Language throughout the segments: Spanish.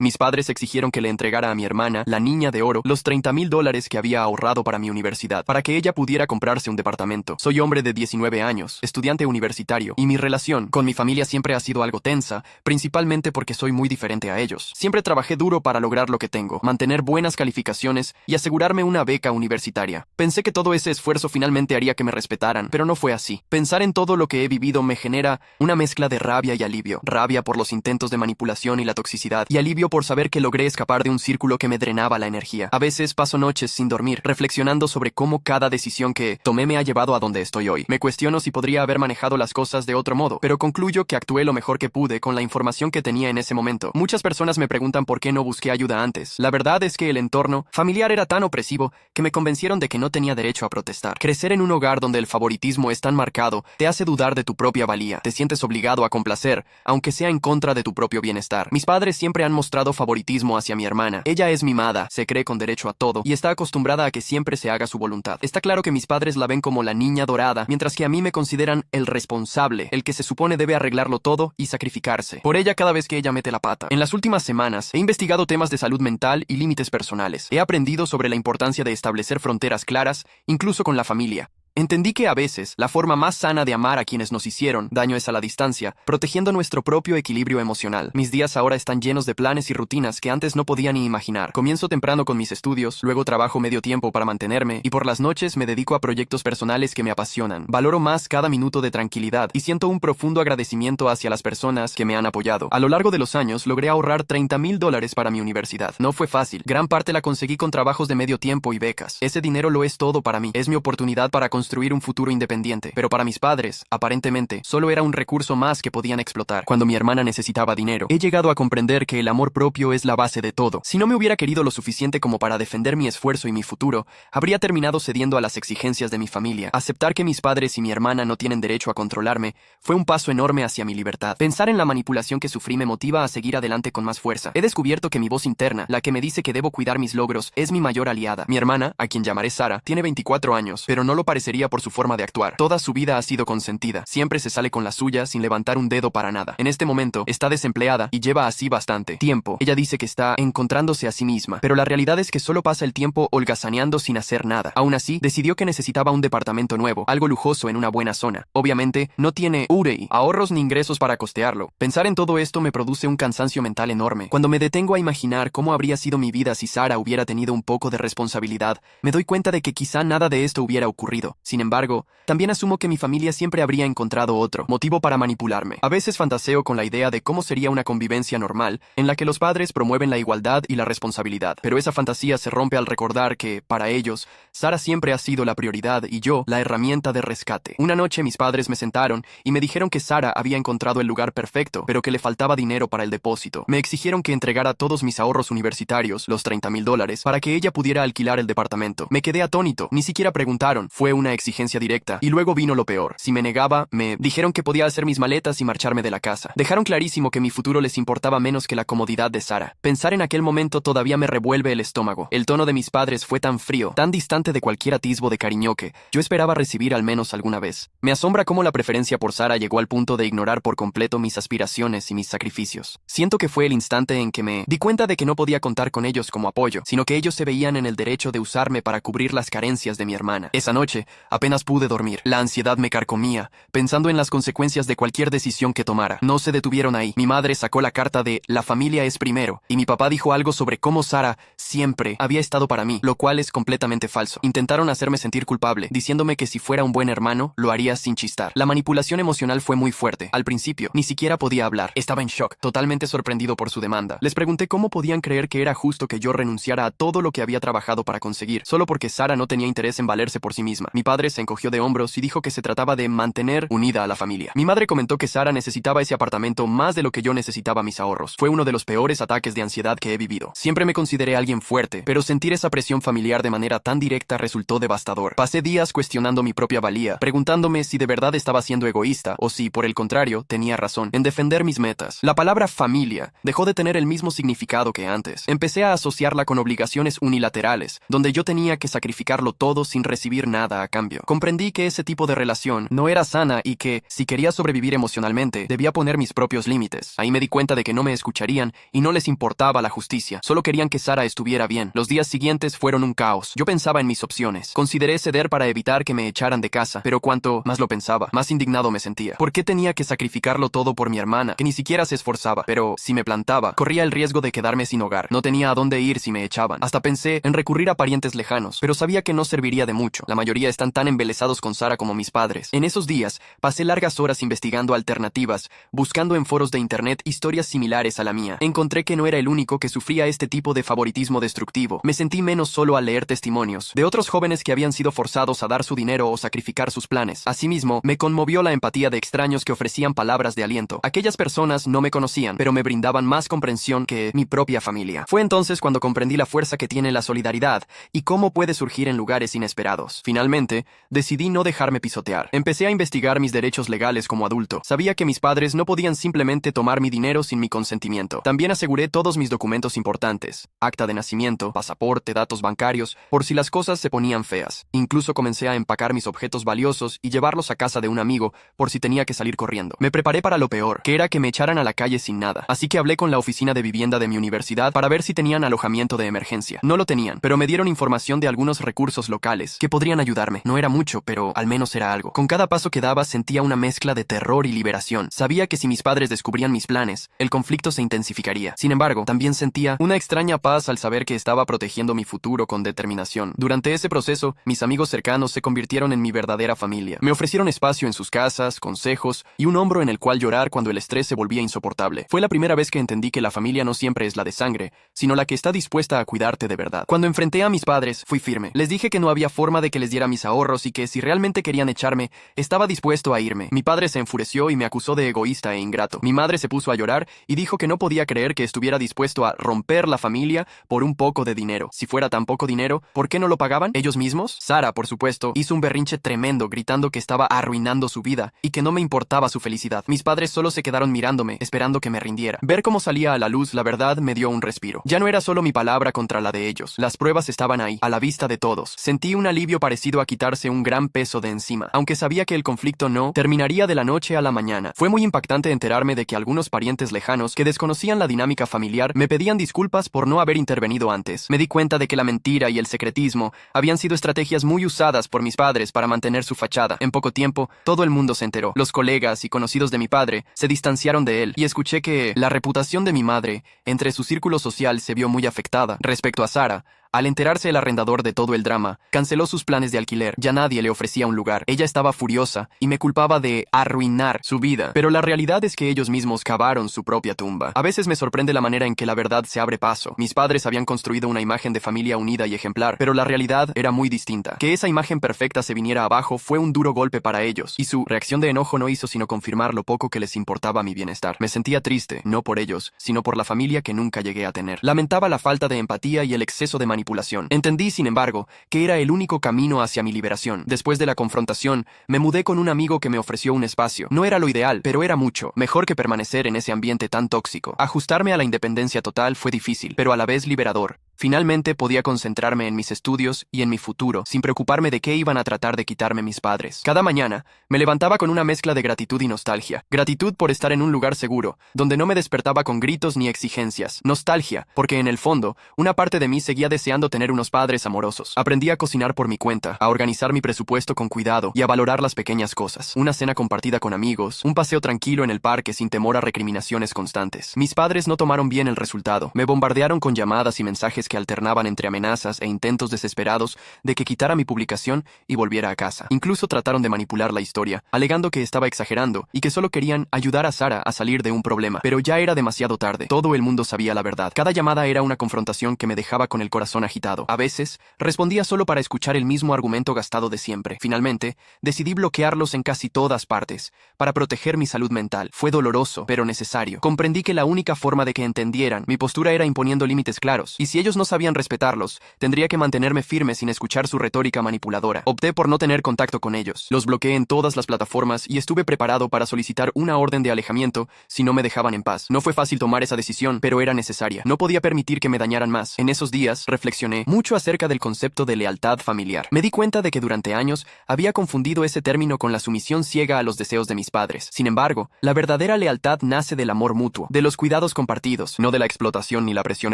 Mis padres exigieron que le entregara a mi hermana, la niña de oro, los $30,000 que había ahorrado para mi universidad, para que ella pudiera comprarse un departamento. Soy hombre de 19 años, estudiante universitario, y mi relación con mi familia siempre ha sido algo tensa, principalmente porque soy muy diferente a ellos. Siempre trabajé duro para lograr lo que tengo, mantener buenas calificaciones y asegurarme una beca universitaria. Pensé que todo ese esfuerzo finalmente haría que me respetaran, pero no fue así. Pensar en todo lo que he vivido me genera una mezcla de rabia y alivio. Rabia por los intentos de manipulación y la toxicidad, y alivio por saber que logré escapar de un círculo que me drenaba la energía. A veces paso noches sin dormir, reflexionando sobre cómo cada decisión que tomé me ha llevado a donde estoy hoy. Me cuestiono si podría haber manejado las cosas de otro modo, pero concluyo que actué lo mejor que pude con la información que tenía en ese momento. Muchas personas me preguntan por qué no busqué ayuda antes. La verdad es que el entorno familiar era tan opresivo que me convencieron de que no tenía derecho a protestar. Crecer en un hogar donde el favoritismo es tan marcado te hace dudar de tu propia valía. Te sientes obligado a complacer, aunque sea en contra de tu propio bienestar. Mis padres siempre han mostrado favoritismo hacia mi hermana. Ella es mimada, se cree con derecho a todo y está acostumbrada a que siempre se haga su voluntad. Está claro que mis padres la ven como la niña dorada, mientras que a mí me consideran el responsable, el que se supone debe arreglarlo todo y sacrificarse por ella cada vez que ella mete la pata. En las últimas semanas he investigado temas de salud mental y límites personales. He aprendido sobre la importancia de establecer fronteras claras, incluso con la familia. Entendí que a veces la forma más sana de amar a quienes nos hicieron daño es a la distancia, protegiendo nuestro propio equilibrio emocional. Mis días ahora están llenos de planes y rutinas que antes no podía ni imaginar. Comienzo temprano con mis estudios, luego trabajo medio tiempo para mantenerme y por las noches me dedico a proyectos personales que me apasionan. Valoro más cada minuto de tranquilidad y siento un profundo agradecimiento hacia las personas que me han apoyado. A lo largo de los años logré ahorrar $30,000 para mi universidad. No fue fácil. Gran parte la conseguí con trabajos de medio tiempo y becas. Ese dinero lo es todo para mí. Es mi oportunidad para construir un futuro independiente. Pero para mis padres, aparentemente, solo era un recurso más que podían explotar. Cuando mi hermana necesitaba dinero, he llegado a comprender que el amor propio es la base de todo. Si no me hubiera querido lo suficiente como para defender mi esfuerzo y mi futuro, habría terminado cediendo a las exigencias de mi familia. Aceptar que mis padres y mi hermana no tienen derecho a controlarme fue un paso enorme hacia mi libertad. Pensar en la manipulación que sufrí me motiva a seguir adelante con más fuerza. He descubierto que mi voz interna, la que me dice que debo cuidar mis logros, es mi mayor aliada. Mi hermana, a quien llamaré Sara, tiene 24 años, pero no lo parecería por su forma de actuar. Toda su vida ha sido consentida. Siempre se sale con la suya sin levantar un dedo para nada. En este momento, está desempleada y lleva así bastante tiempo. Ella dice que está encontrándose a sí misma, pero la realidad es que solo pasa el tiempo holgazaneando sin hacer nada. Aún así, decidió que necesitaba un departamento nuevo, algo lujoso en una buena zona. Obviamente, no tiene ahorros ni ingresos para costearlo. Pensar en todo esto me produce un cansancio mental enorme. Cuando me detengo a imaginar cómo habría sido mi vida si Sara hubiera tenido un poco de responsabilidad, me doy cuenta de que quizá nada de esto hubiera ocurrido. Sin embargo, también asumo que mi familia siempre habría encontrado otro motivo para manipularme. A veces fantaseo con la idea de cómo sería una convivencia normal en la que los padres promueven la igualdad y la responsabilidad. Pero esa fantasía se rompe al recordar que, para ellos, Sara siempre ha sido la prioridad y yo, la herramienta de rescate. Una noche mis padres me sentaron y me dijeron que Sara había encontrado el lugar perfecto, pero que le faltaba dinero para el depósito. Me exigieron que entregara todos mis ahorros universitarios, los $30,000, para que ella pudiera alquilar el departamento. Me quedé atónito. Ni siquiera preguntaron. Fue una exigencia directa. Y luego vino lo peor. Si me negaba, me dijeron que podía hacer mis maletas y marcharme de la casa. Dejaron clarísimo que mi futuro les importaba menos que la comodidad de Sara. Pensar en aquel momento todavía me revuelve el estómago. El tono de mis padres fue tan frío, tan distante de cualquier atisbo de cariño que yo esperaba recibir al menos alguna vez. Me asombra cómo la preferencia por Sara llegó al punto de ignorar por completo mis aspiraciones y mis sacrificios. Siento que fue el instante en que me di cuenta de que no podía contar con ellos como apoyo, sino que ellos se veían en el derecho de usarme para cubrir las carencias de mi hermana. Esa noche, apenas pude dormir. La ansiedad me carcomía, pensando en las consecuencias de cualquier decisión que tomara. No se detuvieron ahí. Mi madre sacó la carta de "La familia es primero", y mi papá dijo algo sobre cómo Sara siempre había estado para mí, lo cual es completamente falso. Intentaron hacerme sentir culpable, diciéndome que si fuera un buen hermano, lo haría sin chistar. La manipulación emocional fue muy fuerte. Al principio, ni siquiera podía hablar. Estaba en shock, totalmente sorprendido por su demanda. Les pregunté cómo podían creer que era justo que yo renunciara a todo lo que había trabajado para conseguir, solo porque Sara no tenía interés en valerse por sí misma. Mi padre se encogió de hombros y dijo que se trataba de mantener unida a la familia. Mi madre comentó que Sara necesitaba ese apartamento más de lo que yo necesitaba mis ahorros. Fue uno de los peores ataques de ansiedad que he vivido. Siempre me consideré alguien fuerte, pero sentir esa presión familiar de manera tan directa resultó devastador. Pasé días cuestionando mi propia valía, preguntándome si de verdad estaba siendo egoísta o si, por el contrario, tenía razón en defender mis metas. La palabra familia dejó de tener el mismo significado que antes. Empecé a asociarla con obligaciones unilaterales, donde yo tenía que sacrificarlo todo sin recibir nada a cambio. cambio. Comprendí que ese tipo de relación no era sana y que, si quería sobrevivir emocionalmente, debía poner mis propios límites. Ahí me di cuenta de que no me escucharían y no les importaba la justicia. Solo querían que Sara estuviera bien. Los días siguientes fueron un caos. Yo pensaba en mis opciones. Consideré ceder para evitar que me echaran de casa, pero cuanto más lo pensaba, más indignado me sentía. ¿Por qué tenía que sacrificarlo todo por mi hermana, que ni siquiera se esforzaba? Pero si me plantaba, corría el riesgo de quedarme sin hogar. No tenía a dónde ir si me echaban. Hasta pensé en recurrir a parientes lejanos, pero sabía que no serviría de mucho. La mayoría están tan embelesados con Sara como mis padres. En esos días, pasé largas horas investigando alternativas, buscando en foros de internet historias similares a la mía. Encontré que no era el único que sufría este tipo de favoritismo destructivo. Me sentí menos solo al leer testimonios de otros jóvenes que habían sido forzados a dar su dinero o sacrificar sus planes. Asimismo, me conmovió la empatía de extraños que ofrecían palabras de aliento. Aquellas personas no me conocían, pero me brindaban más comprensión que mi propia familia. Fue entonces cuando comprendí la fuerza que tiene la solidaridad y cómo puede surgir en lugares inesperados. Finalmente, decidí no dejarme pisotear. Empecé a investigar mis derechos legales como adulto. Sabía que mis padres no podían simplemente tomar mi dinero sin mi consentimiento. También aseguré todos mis documentos importantes: acta de nacimiento, pasaporte, datos bancarios, por si las cosas se ponían feas. Incluso comencé a empacar mis objetos valiosos y llevarlos a casa de un amigo por si tenía que salir corriendo. Me preparé para lo peor, que era que me echaran a la calle sin nada. Así que hablé con la oficina de vivienda de mi universidad para ver si tenían alojamiento de emergencia. No lo tenían, pero me dieron información de algunos recursos locales que podrían ayudarme. No era mucho, pero al menos era algo. Con cada paso que daba sentía una mezcla de terror y liberación. Sabía que si mis padres descubrían mis planes, el conflicto se intensificaría. Sin embargo, también sentía una extraña paz al saber que estaba protegiendo mi futuro con determinación. Durante ese proceso, mis amigos cercanos se convirtieron en mi verdadera familia. Me ofrecieron espacio en sus casas, consejos y un hombro en el cual llorar cuando el estrés se volvía insoportable. Fue la primera vez que entendí que la familia no siempre es la de sangre, sino la que está dispuesta a cuidarte de verdad. Cuando enfrenté a mis padres, fui firme. Les dije que no había forma de que les diera mis ahorros y que si realmente querían echarme, estaba dispuesto a irme. Mi padre se enfureció y me acusó de egoísta e ingrato. Mi madre se puso a llorar y dijo que no podía creer que estuviera dispuesto a romper la familia por un poco de dinero. Si fuera tan poco dinero, ¿por qué no lo pagaban ellos mismos? Sara, por supuesto, hizo un berrinche tremendo gritando que estaba arruinando su vida y que no me importaba su felicidad. Mis padres solo se quedaron mirándome, esperando que me rindiera. Ver cómo salía a la luz, la verdad, me dio un respiro. Ya no era solo mi palabra contra la de ellos. Las pruebas estaban ahí, a la vista de todos. Sentí un alivio parecido a quitarse un gran peso de encima, aunque sabía que el conflicto no terminaría de la noche a la mañana. Fue muy impactante enterarme de que algunos parientes lejanos que desconocían la dinámica familiar me pedían disculpas por no haber intervenido antes. Me di cuenta de que la mentira y el secretismo habían sido estrategias muy usadas por mis padres para mantener su fachada. En poco tiempo, todo el mundo se enteró. Los colegas y conocidos de mi padre se distanciaron de él y escuché que la reputación de mi madre entre su círculo social se vio muy afectada. Respecto a Sara, al enterarse el arrendador de todo el drama, canceló sus planes de alquiler. Ya nadie le ofrecía un lugar. Ella estaba furiosa y me culpaba de arruinar su vida. Pero la realidad es que ellos mismos cavaron su propia tumba. A veces me sorprende la manera en que la verdad se abre paso. Mis padres habían construido una imagen de familia unida y ejemplar, pero la realidad era muy distinta. Que esa imagen perfecta se viniera abajo fue un duro golpe para ellos, y su reacción de enojo no hizo sino confirmar lo poco que les importaba mi bienestar. Me sentía triste, no por ellos, sino por la familia que nunca llegué a tener. Lamentaba la falta de empatía y el exceso de manipulación. Entendí, sin embargo, que era el único camino hacia mi liberación. Después de la confrontación, me mudé con un amigo que me ofreció un espacio. No era lo ideal, pero era mucho mejor que permanecer en ese ambiente tan tóxico. Ajustarme a la independencia total fue difícil, pero a la vez liberador. Finalmente podía concentrarme en mis estudios y en mi futuro, sin preocuparme de qué iban a tratar de quitarme mis padres. Cada mañana, me levantaba con una mezcla de gratitud y nostalgia. Gratitud por estar en un lugar seguro, donde no me despertaba con gritos ni exigencias. Nostalgia, porque en el fondo, una parte de mí seguía deseando tener unos padres amorosos. Aprendí a cocinar por mi cuenta, a organizar mi presupuesto con cuidado y a valorar las pequeñas cosas. Una cena compartida con amigos, un paseo tranquilo en el parque sin temor a recriminaciones constantes. Mis padres no tomaron bien el resultado. Me bombardearon con llamadas y mensajes que alternaban entre amenazas e intentos desesperados de que quitara mi publicación y volviera a casa. Incluso trataron de manipular la historia, alegando que estaba exagerando y que solo querían ayudar a Sara a salir de un problema. Pero ya era demasiado tarde. Todo el mundo sabía la verdad. Cada llamada era una confrontación que me dejaba con el corazón agitado. A veces, respondía solo para escuchar el mismo argumento gastado de siempre. Finalmente, decidí bloquearlos en casi todas partes, para proteger mi salud mental. Fue doloroso, pero necesario. Comprendí que la única forma de que entendieran mi postura era imponiendo límites claros, y si ellos no no sabían respetarlos, tendría que mantenerme firme sin escuchar su retórica manipuladora. Opté por no tener contacto con ellos. Los bloqueé en todas las plataformas y estuve preparado para solicitar una orden de alejamiento si no me dejaban en paz. No fue fácil tomar esa decisión, pero era necesaria. No podía permitir que me dañaran más. En esos días, reflexioné mucho acerca del concepto de lealtad familiar. Me di cuenta de que durante años había confundido ese término con la sumisión ciega a los deseos de mis padres. Sin embargo, la verdadera lealtad nace del amor mutuo, de los cuidados compartidos, no de la explotación ni la presión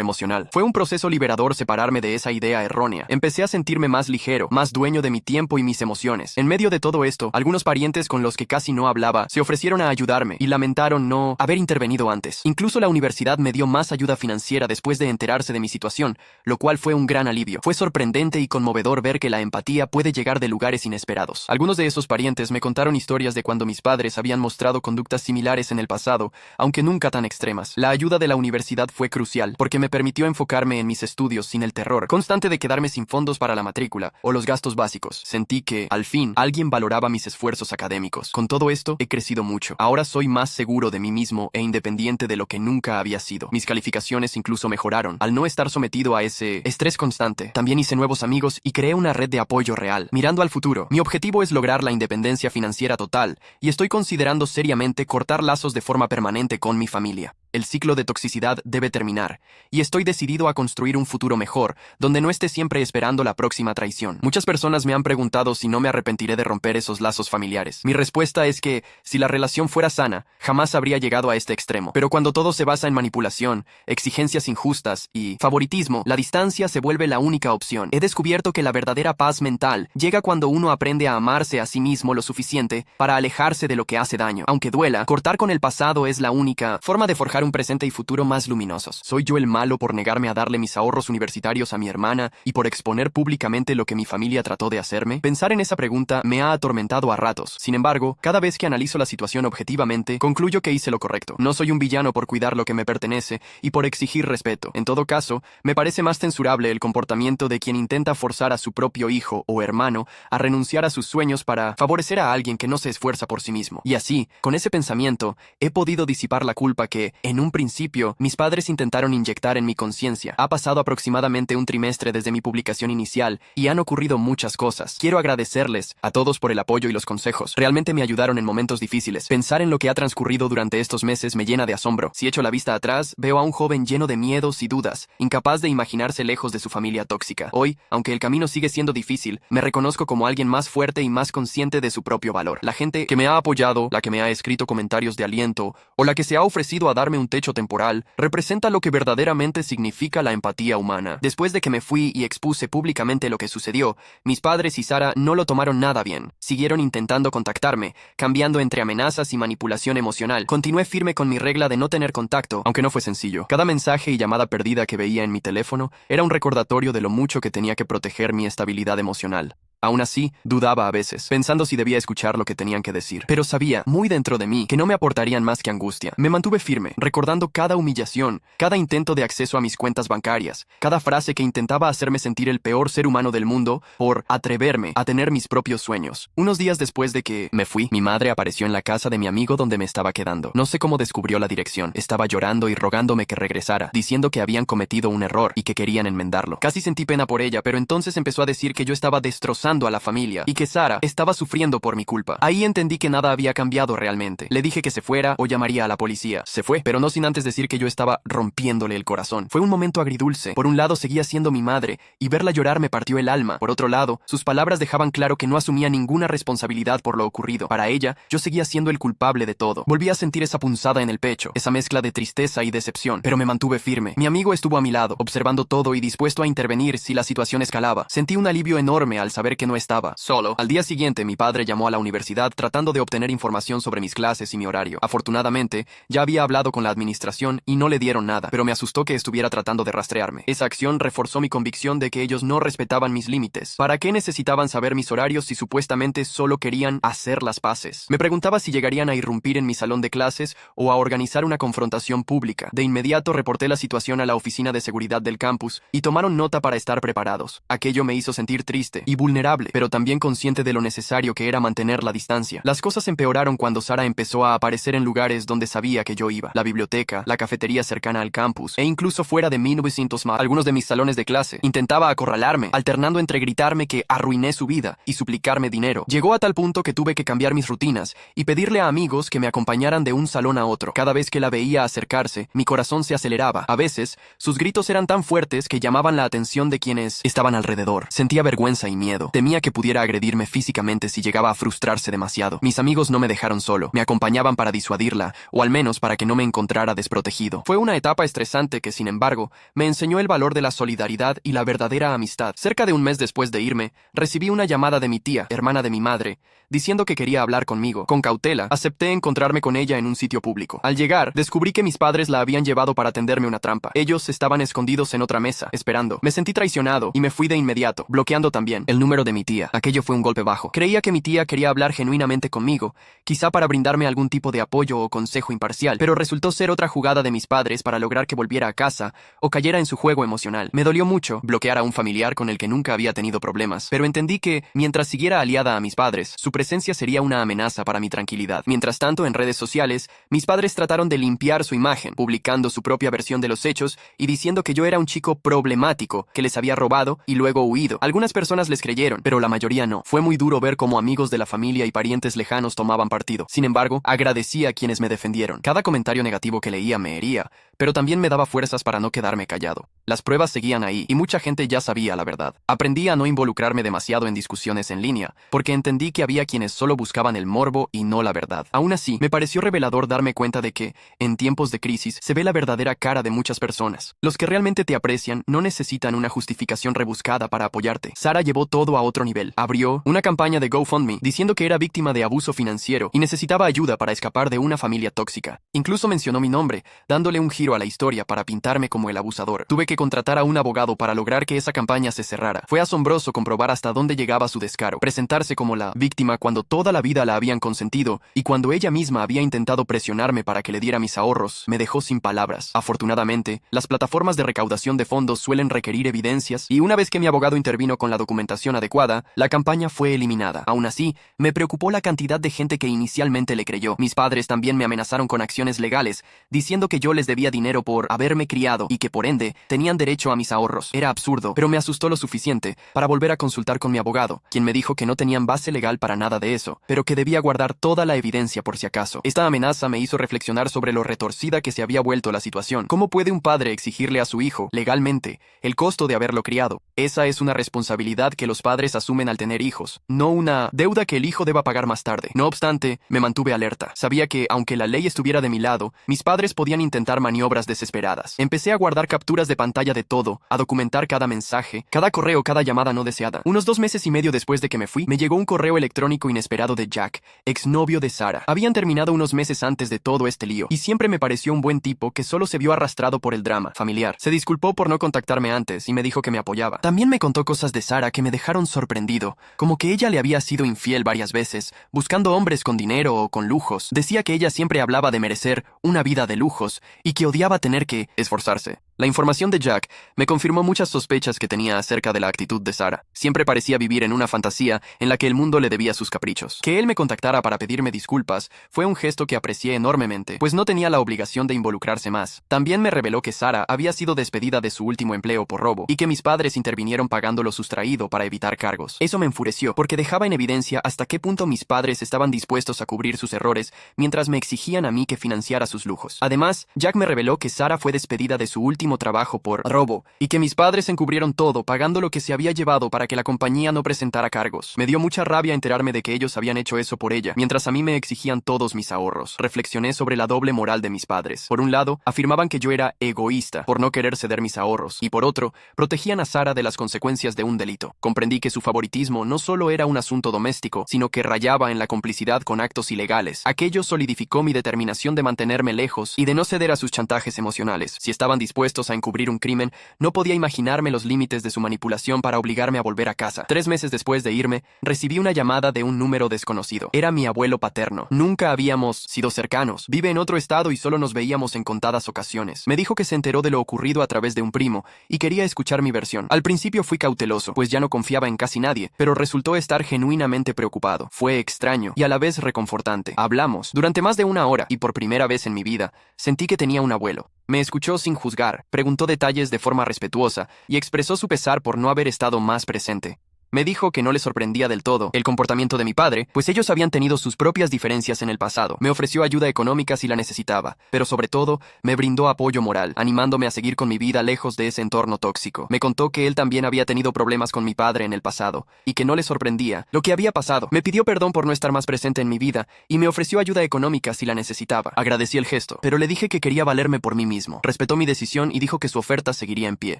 emocional. Fue un proceso liberador separarme de esa idea errónea. Empecé a sentirme más ligero, más dueño de mi tiempo y mis emociones. En medio de todo esto, algunos parientes con los que casi no hablaba se ofrecieron a ayudarme y lamentaron no haber intervenido antes. Incluso la universidad me dio más ayuda financiera después de enterarse de mi situación, lo cual fue un gran alivio. Fue sorprendente y conmovedor ver que la empatía puede llegar de lugares inesperados. Algunos de esos parientes me contaron historias de cuando mis padres habían mostrado conductas similares en el pasado, aunque nunca tan extremas. La ayuda de la universidad fue crucial, porque me permitió enfocarme en mis estudios sin el terror constante de quedarme sin fondos para la matrícula o los gastos básicos. Sentí que, al fin, alguien valoraba mis esfuerzos académicos. Con todo esto, he crecido mucho. Ahora soy más seguro de mí mismo e independiente de lo que nunca había sido. Mis calificaciones incluso mejoraron, al no estar sometido a ese estrés constante. También hice nuevos amigos y creé una red de apoyo real. Mirando al futuro, mi objetivo es lograr la independencia financiera total, y estoy considerando seriamente cortar lazos de forma permanente con mi familia. El ciclo de toxicidad debe terminar, y estoy decidido a construir un futuro mejor, donde no esté siempre esperando la próxima traición. Muchas personas me han preguntado si no me arrepentiré de romper esos lazos familiares. Mi respuesta es que, si la relación fuera sana, jamás habría llegado a este extremo. Pero cuando todo se basa en manipulación, exigencias injustas y favoritismo, la distancia se vuelve la única opción. He descubierto que la verdadera paz mental llega cuando uno aprende a amarse a sí mismo lo suficiente para alejarse de lo que hace daño. Aunque duela, cortar con el pasado es la única forma de forjar un presente y futuro más luminosos. ¿Soy yo el malo por negarme a darle mis ahorros universitarios a mi hermana y por exponer públicamente lo que mi familia trató de hacerme? Pensar en esa pregunta me ha atormentado a ratos. Sin embargo, cada vez que analizo la situación objetivamente, concluyo que hice lo correcto. No soy un villano por cuidar lo que me pertenece y por exigir respeto. En todo caso, me parece más censurable el comportamiento de quien intenta forzar a su propio hijo o hermano a renunciar a sus sueños para favorecer a alguien que no se esfuerza por sí mismo. Y así, con ese pensamiento, he podido disipar la culpa que, en un principio, mis padres intentaron inyectar en mi conciencia. Ha pasado aproximadamente un trimestre desde mi publicación inicial y han ocurrido muchas cosas. Quiero agradecerles a todos por el apoyo y los consejos. Realmente me ayudaron en momentos difíciles. Pensar en lo que ha transcurrido durante estos meses me llena de asombro. Si echo la vista atrás, veo a un joven lleno de miedos y dudas, incapaz de imaginarse lejos de su familia tóxica. Hoy, aunque el camino sigue siendo difícil, me reconozco como alguien más fuerte y más consciente de su propio valor. La gente que me ha apoyado, la que me ha escrito comentarios de aliento o la que se ha ofrecido a darme un techo temporal, representa lo que verdaderamente significa la empatía humana. Después de que me fui y expuse públicamente lo que sucedió, mis padres y Sara no lo tomaron nada bien. Siguieron intentando contactarme, cambiando entre amenazas y manipulación emocional. Continué firme con mi regla de no tener contacto, aunque no fue sencillo. Cada mensaje y llamada perdida que veía en mi teléfono era un recordatorio de lo mucho que tenía que proteger mi estabilidad emocional. Aún así, dudaba a veces, pensando si debía escuchar lo que tenían que decir. Pero sabía, muy dentro de mí, que no me aportarían más que angustia. Me mantuve firme, recordando cada humillación, cada intento de acceso a mis cuentas bancarias, cada frase que intentaba hacerme sentir el peor ser humano del mundo por atreverme a tener mis propios sueños. Unos días después de que me fui, mi madre apareció en la casa de mi amigo donde me estaba quedando. No sé cómo descubrió la dirección. Estaba llorando y rogándome que regresara, diciendo que habían cometido un error y que querían enmendarlo. Casi sentí pena por ella, pero entonces empezó a decir que yo estaba destrozando a la familia y que Sara estaba sufriendo por mi culpa. Ahí entendí que nada había cambiado realmente. Le dije que se fuera o llamaría a la policía. Se fue, pero no sin antes decir que yo estaba rompiéndole el corazón. Fue un momento agridulce. Por un lado seguía siendo mi madre y verla llorar me partió el alma. Por otro lado, sus palabras dejaban claro que no asumía ninguna responsabilidad por lo ocurrido. Para ella, yo seguía siendo el culpable de todo. Volví a sentir esa punzada en el pecho, esa mezcla de tristeza y decepción, pero me mantuve firme. Mi amigo estuvo a mi lado, observando todo y dispuesto a intervenir si la situación escalaba. Sentí un alivio enorme al saber que no estaba solo. Al día siguiente, mi padre llamó a la universidad tratando de obtener información sobre mis clases y mi horario. Afortunadamente, ya había hablado con la administración y no le dieron nada, pero me asustó que estuviera tratando de rastrearme. Esa acción reforzó mi convicción de que ellos no respetaban mis límites. ¿Para qué necesitaban saber mis horarios si supuestamente solo querían hacer las paces? Me preguntaba si llegarían a irrumpir en mi salón de clases o a organizar una confrontación pública. De inmediato reporté la situación a la oficina de seguridad del campus y tomaron nota para estar preparados. Aquello me hizo sentir triste y vulnerable vulnerable, pero también consciente de lo necesario que era mantener la distancia. Las cosas empeoraron cuando Sara empezó a aparecer en lugares donde sabía que yo iba. La biblioteca, la cafetería cercana al campus, e incluso fuera de 1900 más, algunos de mis salones de clase. Intentaba acorralarme, alternando entre gritarme que arruiné su vida y suplicarme dinero. Llegó a tal punto que tuve que cambiar mis rutinas y pedirle a amigos que me acompañaran de un salón a otro. Cada vez que la veía acercarse, mi corazón se aceleraba. A veces, sus gritos eran tan fuertes que llamaban la atención de quienes estaban alrededor. Sentía vergüenza y miedo. Temía que pudiera agredirme físicamente si llegaba a frustrarse demasiado. Mis amigos no me dejaron solo. Me acompañaban para disuadirla, o al menos para que no me encontrara desprotegido. Fue una etapa estresante que, sin embargo, me enseñó el valor de la solidaridad y la verdadera amistad. Cerca de un mes después de irme, recibí una llamada de mi tía, hermana de mi madre, diciendo que quería hablar conmigo. Con cautela, acepté encontrarme con ella en un sitio público. Al llegar, descubrí que mis padres la habían llevado para tenderme una trampa. Ellos estaban escondidos en otra mesa, esperando. Me sentí traicionado y me fui de inmediato, bloqueando también el número de mi tía. Aquello fue un golpe bajo. Creía que mi tía quería hablar genuinamente conmigo, quizá para brindarme algún tipo de apoyo o consejo imparcial, pero resultó ser otra jugada de mis padres para lograr que volviera a casa o cayera en su juego emocional. Me dolió mucho bloquear a un familiar con el que nunca había tenido problemas, pero entendí que, mientras siguiera aliada a mis padres, su presencia sería una amenaza para mi tranquilidad. Mientras tanto, en redes sociales, mis padres trataron de limpiar su imagen, publicando su propia versión de los hechos y diciendo que yo era un chico problemático, que les había robado y luego huido. Algunas personas les creyeron, pero la mayoría no. Fue muy duro ver cómo amigos de la familia y parientes lejanos tomaban partido. Sin embargo, agradecí a quienes me defendieron. Cada comentario negativo que leía me hería, pero también me daba fuerzas para no quedarme callado. Las pruebas seguían ahí, y mucha gente ya sabía la verdad. Aprendí a no involucrarme demasiado en discusiones en línea, porque entendí que había quienes solo buscaban el morbo y no la verdad. Aún así, me pareció revelador darme cuenta de que, en tiempos de crisis, se ve la verdadera cara de muchas personas. Los que realmente te aprecian no necesitan una justificación rebuscada para apoyarte. Sara llevó todo a otro nivel. Abrió una campaña de GoFundMe, diciendo que era víctima de abuso financiero y necesitaba ayuda para escapar de una familia tóxica. Incluso mencionó mi nombre, dándole un giro a la historia para pintarme como el abusador. Tuve que contratar a un abogado para lograr que esa campaña se cerrara. Fue asombroso comprobar hasta dónde llegaba su descaro. Presentarse como la víctima cuando toda la vida la habían consentido y cuando ella misma había intentado presionarme para que le diera mis ahorros, me dejó sin palabras. Afortunadamente, las plataformas de recaudación de fondos suelen requerir evidencias y una vez que mi abogado intervino con la documentación adecuada, la campaña fue eliminada. Aún así, me preocupó la cantidad de gente que inicialmente le creyó. Mis padres también me amenazaron con acciones legales, diciendo que yo les debía dinero por haberme criado y que por ende tenían derecho a mis ahorros. Era absurdo, pero me asustó lo suficiente para volver a consultar con mi abogado, quien me dijo que no tenían base legal para nada de eso, pero que debía guardar toda la evidencia por si acaso. Esta amenaza me hizo reflexionar sobre lo retorcida que se había vuelto la situación. ¿Cómo puede un padre exigirle a su hijo, legalmente, el costo de haberlo criado? Esa es una responsabilidad que los padres asumen al tener hijos, no una deuda que el hijo deba pagar más tarde. No obstante, me mantuve alerta. Sabía que, aunque la ley estuviera de mi lado, mis padres podían intentar maniobras desesperadas. Empecé a guardar capturas de pantalla de todo, a documentar cada mensaje, cada correo, cada llamada no deseada. Unos 2 meses y medio después de que me fui, me llegó un correo electrónico inesperado de Jack, exnovio de Sara. Habían terminado unos meses antes de todo este lío, y siempre me pareció un buen tipo que solo se vio arrastrado por el drama familiar. Se disculpó por no contactarme antes y me dijo que me apoyaba. También me contó cosas de Sara que me dejaron sorprendido, como que ella le había sido infiel varias veces, buscando hombres con dinero o con lujos. Decía que ella siempre hablaba de merecer una vida de lujos y que odiaba tener que esforzarse. La información de Jack me confirmó muchas sospechas que tenía acerca de la actitud de Sara. Siempre parecía vivir en una fantasía en la que el mundo le debía sus caprichos. Que él me contactara para pedirme disculpas fue un gesto que aprecié enormemente, pues no tenía la obligación de involucrarse más. También me reveló que Sara había sido despedida de su último empleo por robo y que mis padres intervinieron pagando lo sustraído para evitar cargos. Eso me enfureció porque dejaba en evidencia hasta qué punto mis padres estaban dispuestos a cubrir sus errores mientras me exigían a mí que financiara sus lujos. Además, Jack me reveló que Sara fue despedida de su último trabajo por robo y que mis padres encubrieron todo pagando lo que se había llevado para que la compañía no presentara cargos. Me dio mucha rabia enterarme de que ellos habían hecho eso por ella, mientras a mí me exigían todos mis ahorros. Reflexioné sobre la doble moral de mis padres. Por un lado, afirmaban que yo era egoísta por no querer ceder mis ahorros, y por otro, protegían a Sara de las consecuencias de un delito. Comprendí que su favoritismo no solo era un asunto doméstico, sino que rayaba en la complicidad con actos ilegales. Aquello solidificó mi determinación de mantenerme lejos y de no ceder a sus chantajes emocionales. Si estaban dispuestos dispuestos a encubrir un crimen, no podía imaginarme los límites de su manipulación para obligarme a volver a casa. 3 meses después de irme, recibí una llamada de un número desconocido. Era mi abuelo paterno. Nunca habíamos sido cercanos. Vive en otro estado y solo nos veíamos en contadas ocasiones. Me dijo que se enteró de lo ocurrido a través de un primo y quería escuchar mi versión. Al principio fui cauteloso, pues ya no confiaba en casi nadie, pero resultó estar genuinamente preocupado. Fue extraño y a la vez reconfortante. Hablamos durante más de 1 hora y por primera vez en mi vida sentí que tenía un abuelo. Me escuchó sin juzgar, preguntó detalles de forma respetuosa y expresó su pesar por no haber estado más presente. Me dijo que no le sorprendía del todo el comportamiento de mi padre, pues ellos habían tenido sus propias diferencias en el pasado. Me ofreció ayuda económica si la necesitaba, pero sobre todo, me brindó apoyo moral, animándome a seguir con mi vida lejos de ese entorno tóxico. Me contó que él también había tenido problemas con mi padre en el pasado, y que no le sorprendía lo que había pasado. Me pidió perdón por no estar más presente en mi vida, y me ofreció ayuda económica si la necesitaba. Agradecí el gesto, pero le dije que quería valerme por mí mismo. Respetó mi decisión y dijo que su oferta seguiría en pie.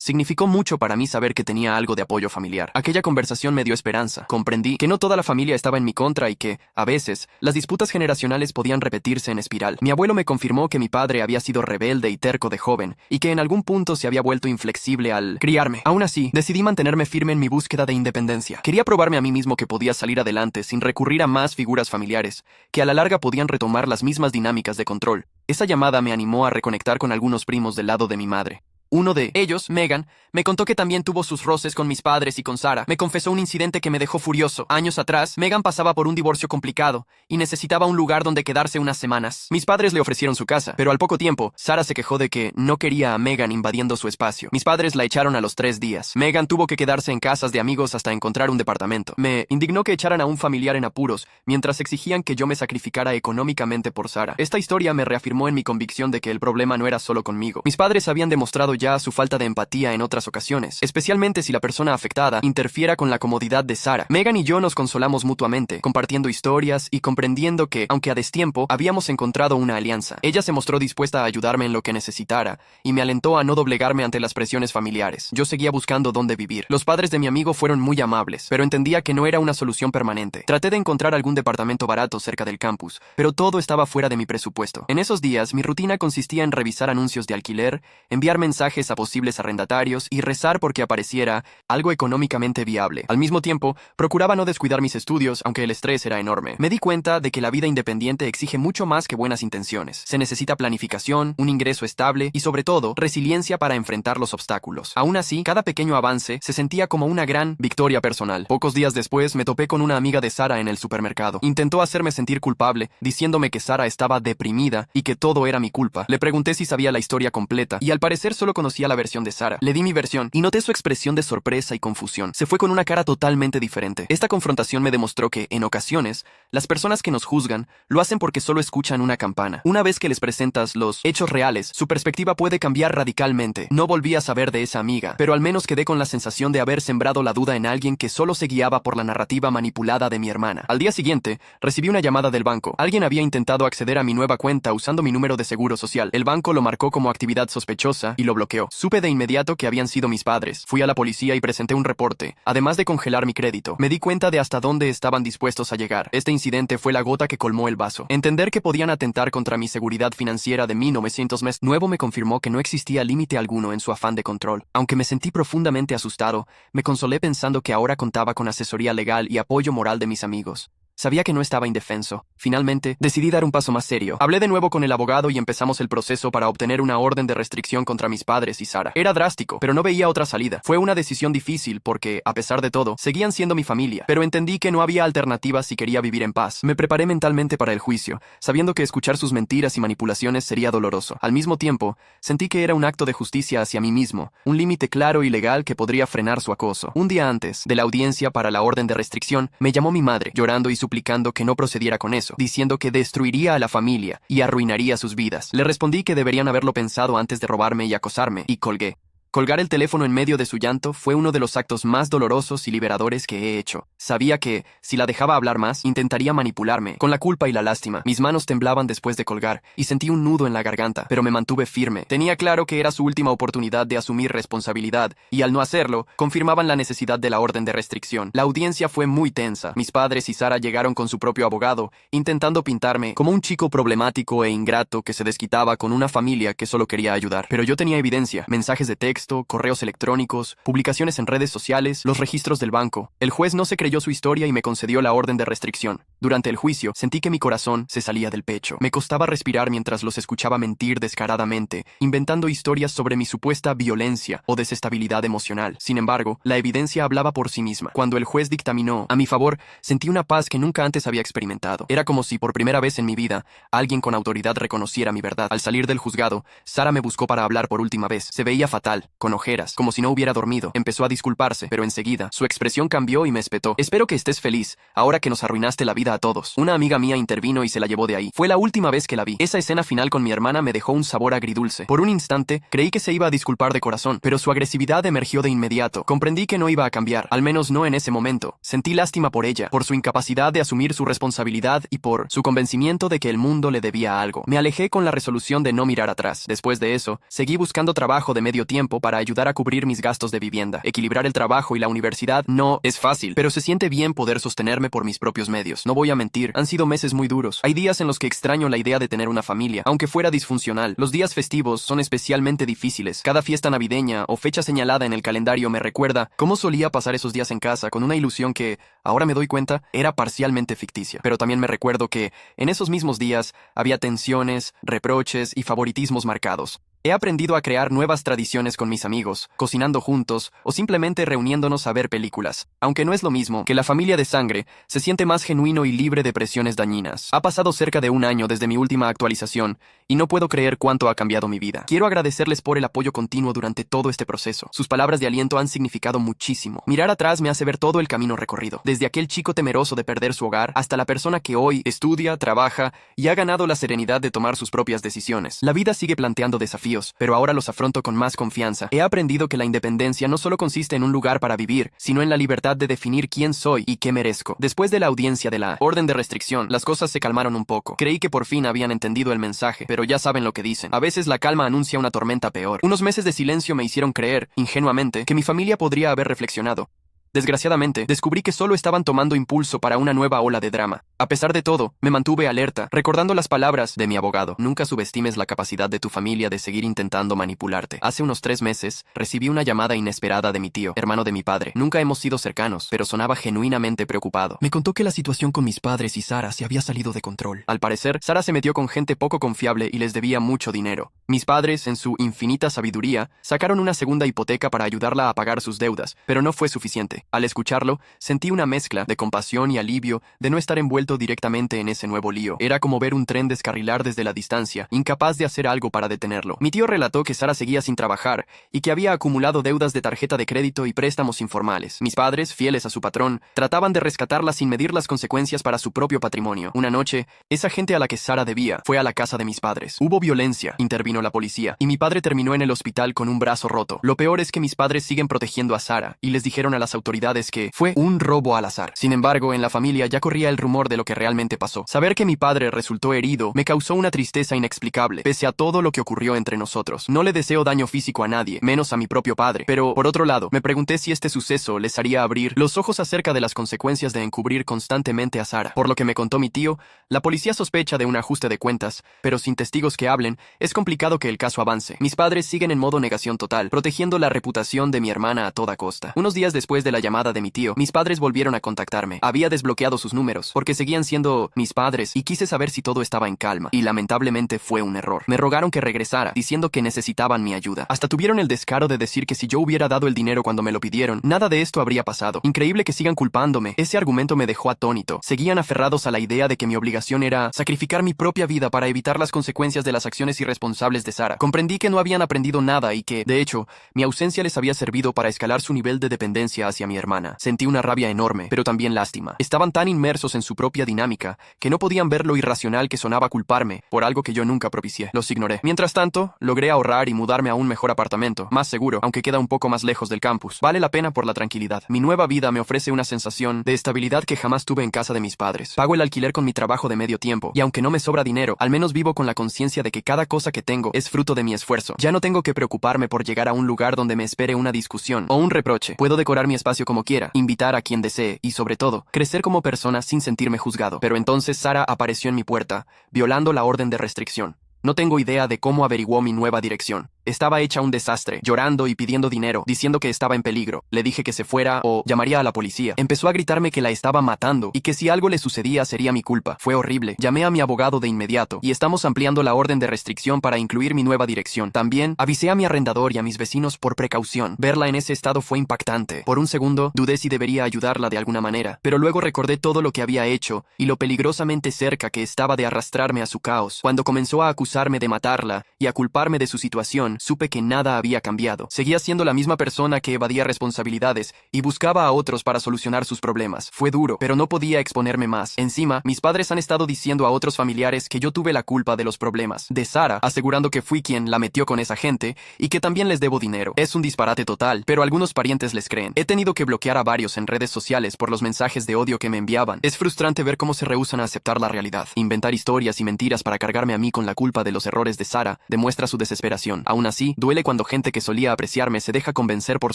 Significó mucho para mí saber que tenía algo de apoyo familiar. Aquella conversación me dio esperanza. Comprendí que no toda la familia estaba en mi contra y que, a veces, las disputas generacionales podían repetirse en espiral. Mi abuelo me confirmó que mi padre había sido rebelde y terco de joven, y que en algún punto se había vuelto inflexible al criarme. Aún así, decidí mantenerme firme en mi búsqueda de independencia. Quería probarme a mí mismo que podía salir adelante sin recurrir a más figuras familiares, que a la larga podían retomar las mismas dinámicas de control. Esa llamada me animó a reconectar con algunos primos del lado de mi madre. Uno de ellos, Megan, me contó que también tuvo sus roces con mis padres y con Sara. Me confesó un incidente que me dejó furioso. Años atrás, Megan pasaba por un divorcio complicado y necesitaba un lugar donde quedarse unas semanas. Mis padres le ofrecieron su casa, pero al poco tiempo, Sara se quejó de que no quería a Megan invadiendo su espacio. Mis padres la echaron a los 3 días. Megan tuvo que quedarse en casas de amigos hasta encontrar un departamento. Me indignó que echaran a un familiar en apuros, mientras exigían que yo me sacrificara económicamente por Sara. Esta historia me reafirmó en mi convicción de que el problema no era solo conmigo. Mis padres habían demostrado ya su falta de empatía en otras ocasiones, especialmente si la persona afectada interfiera con la comodidad de Sara. Megan y yo nos consolamos mutuamente, compartiendo historias y comprendiendo que, aunque a destiempo, habíamos encontrado una alianza. Ella se mostró dispuesta a ayudarme en lo que necesitara y me alentó a no doblegarme ante las presiones familiares. Yo seguía buscando dónde vivir. Los padres de mi amigo fueron muy amables, pero entendía que no era una solución permanente. Traté de encontrar algún departamento barato cerca del campus, pero todo estaba fuera de mi presupuesto. En esos días, mi rutina consistía en revisar anuncios de alquiler, enviar mensajes a posibles arrendatarios y rezar porque apareciera algo económicamente viable. Al mismo tiempo, procuraba no descuidar mis estudios, aunque el estrés era enorme. Me di cuenta de que la vida independiente exige mucho más que buenas intenciones. Se necesita planificación, un ingreso estable y, sobre todo, resiliencia para enfrentar los obstáculos. Aún así, cada pequeño avance se sentía como una gran victoria personal. Pocos días después, me topé con una amiga de Sara en el supermercado. Intentó hacerme sentir culpable, diciéndome que Sara estaba deprimida y que todo era mi culpa. Le pregunté si sabía la historia completa y al parecer solo conocía la versión de Sara. Le di mi versión y noté su expresión de sorpresa y confusión. Se fue con una cara totalmente diferente. Esta confrontación me demostró que, en ocasiones, las personas que nos juzgan lo hacen porque solo escuchan una campana. Una vez que les presentas los hechos reales, su perspectiva puede cambiar radicalmente. No volví a saber de esa amiga, pero al menos quedé con la sensación de haber sembrado la duda en alguien que solo se guiaba por la narrativa manipulada de mi hermana. Al día siguiente, recibí una llamada del banco. Alguien había intentado acceder a mi nueva cuenta usando mi número de seguro social. El banco lo marcó como actividad sospechosa y lo bloqueó. Supe de inmediato que habían sido mis padres. Fui a la policía y presenté un reporte, además de congelar mi crédito. Me di cuenta de hasta dónde estaban dispuestos a llegar. Este incidente fue la gota que colmó el vaso. Entender que podían atentar contra mi seguridad financiera de 1900 mes nuevo me confirmó que no existía límite alguno en su afán de control. Aunque me sentí profundamente asustado, me consolé pensando que ahora contaba con asesoría legal y apoyo moral de mis amigos. Sabía que no estaba indefenso. Finalmente, decidí dar un paso más serio. Hablé de nuevo con el abogado y empezamos el proceso para obtener una orden de restricción contra mis padres y Sara. Era drástico, pero no veía otra salida. Fue una decisión difícil porque, a pesar de todo, seguían siendo mi familia, pero entendí que no había alternativas si quería vivir en paz. Me preparé mentalmente para el juicio, sabiendo que escuchar sus mentiras y manipulaciones sería doloroso. Al mismo tiempo, sentí que era un acto de justicia hacia mí mismo, un límite claro y legal que podría frenar su acoso. Un día antes de la audiencia para la orden de restricción, me llamó mi madre, llorando y suplicando que no procediera con eso, diciendo que destruiría a la familia y arruinaría sus vidas. Le respondí que deberían haberlo pensado antes de robarme y acosarme, y colgué. Colgar el teléfono en medio de su llanto fue uno de los actos más dolorosos y liberadores que he hecho. Sabía que, si la dejaba hablar más, intentaría manipularme, con la culpa y la lástima. Mis manos temblaban después de colgar, y sentí un nudo en la garganta, pero me mantuve firme. Tenía claro que era su última oportunidad de asumir responsabilidad, y al no hacerlo, confirmaban la necesidad de la orden de restricción. La audiencia fue muy tensa. Mis padres y Sara llegaron con su propio abogado, intentando pintarme como un chico problemático e ingrato que se desquitaba con una familia que solo quería ayudar. Pero yo tenía evidencia, mensajes de texto, correos electrónicos, publicaciones en redes sociales, los registros del banco. El juez no se creyó su historia y me concedió la orden de restricción. Durante el juicio, sentí que mi corazón se salía del pecho. Me costaba respirar mientras los escuchaba mentir descaradamente, inventando historias sobre mi supuesta violencia o desestabilidad emocional. Sin embargo, la evidencia hablaba por sí misma. Cuando el juez dictaminó a mi favor, sentí una paz que nunca antes había experimentado. Era como si, por primera vez en mi vida, alguien con autoridad reconociera mi verdad. Al salir del juzgado, Sara me buscó para hablar por última vez. Se veía fatal, con ojeras, como si no hubiera dormido. Empezó a disculparse, pero enseguida, su expresión cambió y me espetó. Espero que estés feliz, ahora que nos arruinaste la vida a todos. Una amiga mía intervino y se la llevó de ahí. Fue la última vez que la vi. Esa escena final con mi hermana me dejó un sabor agridulce. Por un instante, creí que se iba a disculpar de corazón, pero su agresividad emergió de inmediato. Comprendí que no iba a cambiar, al menos no en ese momento. Sentí lástima por ella, por su incapacidad de asumir su responsabilidad y por su convencimiento de que el mundo le debía algo. Me alejé con la resolución de no mirar atrás. Después de eso, seguí buscando trabajo de medio tiempo para ayudar a cubrir mis gastos de vivienda. Equilibrar el trabajo y la universidad no es fácil, pero se siente bien poder sostenerme por mis propios medios. No voy a mentir, han sido meses muy duros. Hay días en los que extraño la idea de tener una familia, aunque fuera disfuncional. Los días festivos son especialmente difíciles. Cada fiesta navideña o fecha señalada en el calendario me recuerda cómo solía pasar esos días en casa con una ilusión que, ahora me doy cuenta, era parcialmente ficticia. Pero también me recuerdo que, en esos mismos días, había tensiones, reproches y favoritismos marcados. He aprendido a crear nuevas tradiciones con mis amigos, cocinando juntos o simplemente reuniéndonos a ver películas. Aunque no es lo mismo que la familia de sangre, se siente más genuino y libre de presiones dañinas. Ha pasado cerca de un año desde mi última actualización y no puedo creer cuánto ha cambiado mi vida. Quiero agradecerles por el apoyo continuo durante todo este proceso. Sus palabras de aliento han significado muchísimo. Mirar atrás me hace ver todo el camino recorrido, desde aquel chico temeroso de perder su hogar hasta la persona que hoy estudia, trabaja y ha ganado la serenidad de tomar sus propias decisiones. La vida sigue planteando desafíos, pero ahora los afronto con más confianza. He aprendido que la independencia no solo consiste en un lugar para vivir, sino en la libertad de definir quién soy y qué merezco. Después de la audiencia de la orden de restricción, las cosas se calmaron un poco. Creí que por fin habían entendido el mensaje, pero ya saben lo que dicen. A veces la calma anuncia una tormenta peor. Unos meses de silencio me hicieron creer, ingenuamente, que mi familia podría haber reflexionado. Desgraciadamente, descubrí que solo estaban tomando impulso para una nueva ola de drama. A pesar de todo, me mantuve alerta, recordando las palabras de mi abogado. Nunca subestimes la capacidad de tu familia de seguir intentando manipularte. Hace unos 3 meses, recibí una llamada inesperada de mi tío, hermano de mi padre. Nunca hemos sido cercanos, pero sonaba genuinamente preocupado. Me contó que la situación con mis padres y Sara se había salido de control. Al parecer, Sara se metió con gente poco confiable y les debía mucho dinero. Mis padres, en su infinita sabiduría, sacaron una segunda hipoteca para ayudarla a pagar sus deudas, pero no fue suficiente. Al escucharlo, sentí una mezcla de compasión y alivio de no estar envuelto directamente en ese nuevo lío. Era como ver un tren descarrilar desde la distancia, incapaz de hacer algo para detenerlo. Mi tío relató que Sara seguía sin trabajar y que había acumulado deudas de tarjeta de crédito y préstamos informales. Mis padres, fieles a su patrón, trataban de rescatarla sin medir las consecuencias para su propio patrimonio. Una noche, esa gente a la que Sara debía fue a la casa de mis padres. Hubo violencia, intervino la policía, y mi padre terminó en el hospital con un brazo roto. Lo peor es que mis padres siguen protegiendo a Sara y les dijeron a las autoridades que fue un robo al azar. Sin embargo, en la familia ya corría el rumor de lo que realmente pasó. Saber que mi padre resultó herido me causó una tristeza inexplicable, pese a todo lo que ocurrió entre nosotros. No le deseo daño físico a nadie, menos a mi propio padre. Pero, por otro lado, me pregunté si este suceso les haría abrir los ojos acerca de las consecuencias de encubrir constantemente a Sara. Por lo que me contó mi tío, la policía sospecha de un ajuste de cuentas, pero sin testigos que hablen, es complicado que el caso avance. Mis padres siguen en modo negación total, protegiendo la reputación de mi hermana a toda costa. Unos días después de la llamada de mi tío, mis padres volvieron a contactarme. Había desbloqueado sus números, porque seguían siendo mis padres, y quise saber si todo estaba en calma. Y lamentablemente fue un error. Me rogaron que regresara, diciendo que necesitaban mi ayuda. Hasta tuvieron el descaro de decir que si yo hubiera dado el dinero cuando me lo pidieron, nada de esto habría pasado. Increíble que sigan culpándome. Ese argumento me dejó atónito. Seguían aferrados a la idea de que mi obligación era sacrificar mi propia vida para evitar las consecuencias de las acciones irresponsables de Sara. Comprendí que no habían aprendido nada y que, de hecho, mi ausencia les había servido para escalar su nivel de dependencia hacia mi hermana. Sentí una rabia enorme, pero también lástima. Estaban tan inmersos en su propia dinámica que no podían ver lo irracional que sonaba culparme por algo que yo nunca propicié. Los ignoré. Mientras tanto, logré ahorrar y mudarme a un mejor apartamento, más seguro, aunque queda un poco más lejos del campus. Vale la pena por la tranquilidad. Mi nueva vida me ofrece una sensación de estabilidad que jamás tuve en casa de mis padres. Pago el alquiler con mi trabajo de medio tiempo, y aunque no me sobra dinero, al menos vivo con la conciencia de que cada cosa que tengo es fruto de mi esfuerzo. Ya no tengo que preocuparme por llegar a un lugar donde me espere una discusión o un reproche. Puedo decorar mi espacio como quiera, invitar a quien desee y, sobre todo, crecer como persona sin sentirme juzgado. Pero entonces Sara apareció en mi puerta, violando la orden de restricción. No tengo idea de cómo averiguó mi nueva dirección. Estaba hecha un desastre, llorando y pidiendo dinero, diciendo que estaba en peligro. Le dije que se fuera o llamaría a la policía. Empezó a gritarme que la estaba matando y que si algo le sucedía sería mi culpa. Fue horrible. Llamé a mi abogado de inmediato y estamos ampliando la orden de restricción para incluir mi nueva dirección. También avisé a mi arrendador y a mis vecinos por precaución. Verla en ese estado fue impactante. Por un segundo dudé si debería ayudarla de alguna manera, pero luego recordé todo lo que había hecho y lo peligrosamente cerca que estaba de arrastrarme a su caos. Cuando comenzó a acusarme de matarla y a culparme de su situación, supe que nada había cambiado. Seguía siendo la misma persona que evadía responsabilidades y buscaba a otros para solucionar sus problemas. Fue duro, pero no podía exponerme más. Encima, mis padres han estado diciendo a otros familiares que yo tuve la culpa de los problemas de Sara, asegurando que fui quien la metió con esa gente y que también les debo dinero. Es un disparate total, pero algunos parientes les creen. He tenido que bloquear a varios en redes sociales por los mensajes de odio que me enviaban. Es frustrante ver cómo se rehúsan a aceptar la realidad. Inventar historias y mentiras para cargarme a mí con la culpa de los errores de Sara demuestra su desesperación. Aún así, duele cuando gente que solía apreciarme se deja convencer por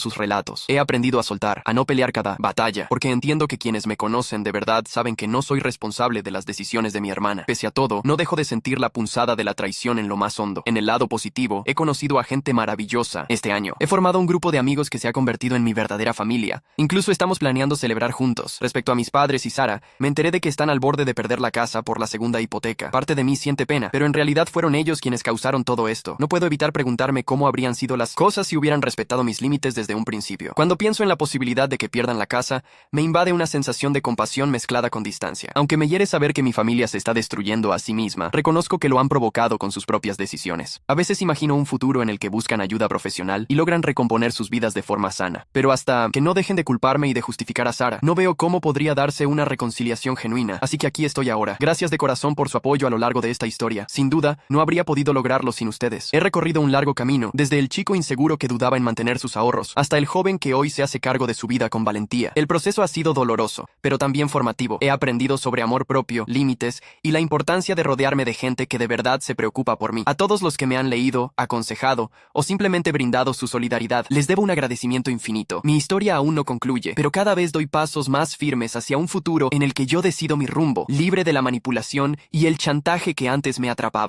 sus relatos. He aprendido a soltar, a no pelear cada batalla, porque entiendo que quienes me conocen de verdad saben que no soy responsable de las decisiones de mi hermana. Pese a todo, no dejo de sentir la punzada de la traición en lo más hondo. En el lado positivo, he conocido a gente maravillosa este año. He formado un grupo de amigos que se ha convertido en mi verdadera familia. Incluso estamos planeando celebrar juntos. Respecto a mis padres y Sara, me enteré de que están al borde de perder la casa por la segunda hipoteca. Parte de mí siente pena, pero en realidad fueron ellos quienes causaron todo esto. No puedo evitar preguntarme cómo habrían sido las cosas si hubieran respetado mis límites desde un principio. Cuando pienso en la posibilidad de que pierdan la casa, me invade una sensación de compasión mezclada con distancia. Aunque me hiere saber que mi familia se está destruyendo a sí misma, reconozco que lo han provocado con sus propias decisiones. A veces imagino un futuro en el que buscan ayuda profesional y logran recomponer sus vidas de forma sana. Pero hasta que no dejen de culparme y de justificar a Sara, no veo cómo podría darse una reconciliación genuina. Así que aquí estoy ahora. Gracias de corazón por su apoyo a lo largo de esta historia. Sin duda, no habría podido lograrlo sin ustedes. He recorrido un largo camino, desde el chico inseguro que dudaba en mantener sus ahorros, hasta el joven que hoy se hace cargo de su vida con valentía. El proceso ha sido doloroso, pero también formativo. He aprendido sobre amor propio, límites y la importancia de rodearme de gente que de verdad se preocupa por mí. A todos los que me han leído, aconsejado o simplemente brindado su solidaridad, les debo un agradecimiento infinito. Mi historia aún no concluye, pero cada vez doy pasos más firmes hacia un futuro en el que yo decido mi rumbo, libre de la manipulación y el chantaje que antes me atrapaban.